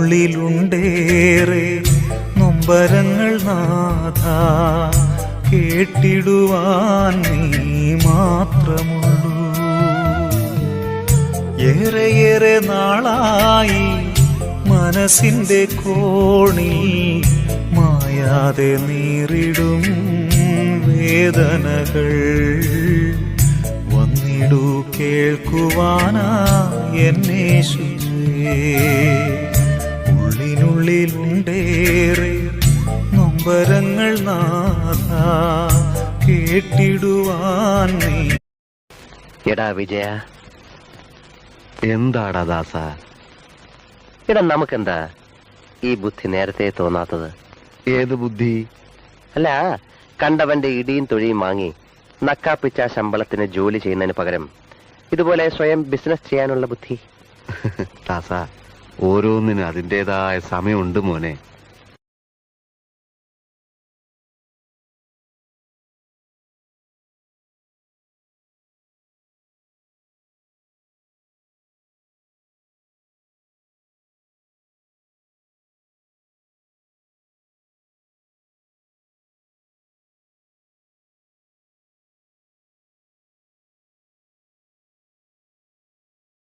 ഉള്ളിനുള്ളിലുണ്ടേറെ നൊമ്പരങ്ങൾ നാഥ, കേട്ടിടുവാൻ നീ മാത്രമുള്ളൂ. ഏറെയേറെ നാളായി മനസ്സിന്റെ കോണിൽ മായാതെ നീറിടും വേദനകൾ. വന്നിടൂ കേൾക്കുവാനാ എന്നേശുവേ. ഉള്ളിനുള്ളിലുണ്ടേറെ നൊമ്പരങ്ങൾ നാഥ, കേട്ടിടുവാൻ നീ. എടാ വിജയ, എന്താടാ ദാസ? എടാ നമുക്കെന്താ ഈ ബുദ്ധി നേരത്തെ തോന്നാത്തത്? ഏത് ബുദ്ധി? അല്ല, കണ്ടവന്റെ ഇടിയും തൊഴിയും വാങ്ങി നക്കാപ്പിച്ച ശമ്പളത്തിന് ജോലി ചെയ്യുന്നതിന് പകരം ഇതുപോലെ സ്വയം ബിസിനസ് ചെയ്യാനുള്ള ബുദ്ധി. ദാസ, ഓരോന്നിനും അതിൻ്റെതായ സമയമുണ്ട് മോനെ.